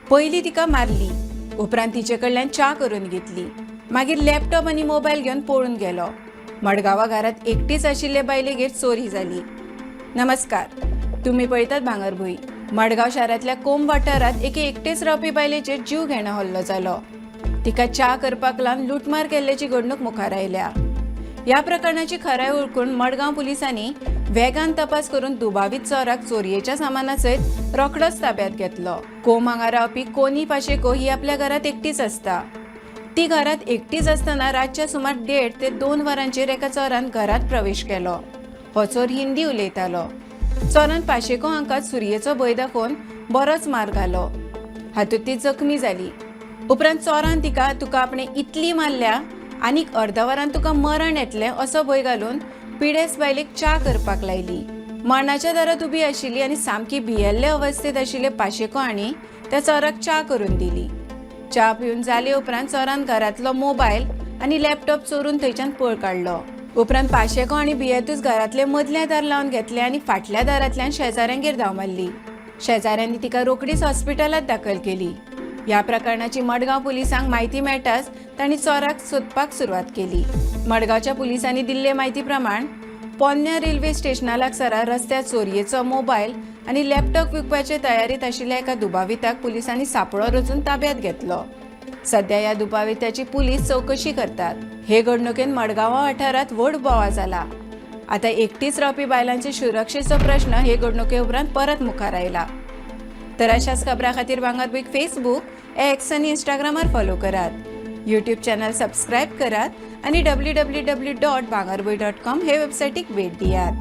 पयलीं तिका मारली, उपरांत तिचे कडल्यान च्या करून घेतली, मागीर लॅपटॉप आनी मोबायल घेवन पळून गेलो. मडगांवां घरांत एकटीच आशिल्ले बायलेगेर चोरी जाली. नमस्कार, तुम्ही पळयतात भांगरभूंय. मडगांव शारांतल्या कोंब वाठारांत एके एकटेच रावपी बायलेचेर जीव घेणा हल्लो जालो. तिका च्या करपाक लावन लुटमार केल्ल्याची घडणूक मुखार आयल्या. ह्या प्रकरणाची खराय वळखून मडगांव पुलिसांनी वेगान तपास करून दुबावित चोराक चोरयेच्या सामाना सयत रोखडोच ताब्यात घेतलो. कोंब हांगा रावपी कोनी पाशेको ही आपल्या घरांत एकटीच आसता. ती घरांत एकटीच आसतना रातच्या सुमार 1.5 ते 2 वरांचेर एका चोरान घरांत प्रवेश केलो. हो चोर हिंदी उलयतालो. चोरान पाशेको हांकां सुरयेचो भंय दाखोवन बरोच मार घालो. हातूंत ती जखमी जाली. उपरांत चोरान तिका तुका आपणे इतली मारल्या आनीक अर्द वरान तुका मरण येतलें असो भंय घालून पिडेस्त बायलेक च्या करपाक लायली. मरणाच्या दारांत उबी आशिल्ली आनी सामकी भियेल्ले अवस्थेत आशिल्ले पाशेको हांणी त्या चोराक च्या करून दिली. च्या पिवन जाले उपरांत चोरान घरांतलो मोबायल आनी लॅपटॉप चोरून थंयच्यान पळ काडलो. उपरांत पाशेको आनी भियेतूच घरांतले मदलें दार लावन घेतलें आनी फाटल्या दारांतल्यान शेजाऱ्यांगेर धांव मारली. शेजाऱ्यांनी तिका रोखडीच हॉस्पिटलांत दाखल केली. ह्या प्रकरणाची मडगांव पुलिसांक म्हायती मेळटाच तांणी चोराक सोदपाक सुरवात केली. मडगांवच्या पुलिसांनी दिल्ले म्हायती प्रमाण पोन्न्या रेल्वे स्टेशना लागसार रस्त्यार चोरयेचो मोबायल आनी लॅपटॉप विकपाचे तयारीत आशिल्ल्या एका दुबाविताक पुलिसांनी सांपळो रचून ताब्यात घेतलो. सध्या ह्या दुबाविताची पुलीस चौकशी करतात. हे घडणुकेन मडगांवा वाठारांत व्हड बोवाळ जाला. आता एकटीच रावपी बायलांचे सुरक्षेचो प्रश्न हे घडणुके उपरांत परत मुखार आयला. तर अशाच खबरां खातीर भांगरभूंयक फेसबुक, एक्स आनी इंस्टाग्रामार फॉलो करात. यूट्यूब चॅनल सबस्क्राईब करात आणि www.bhangarboy.com हे वेबसायटीक भेट दियात.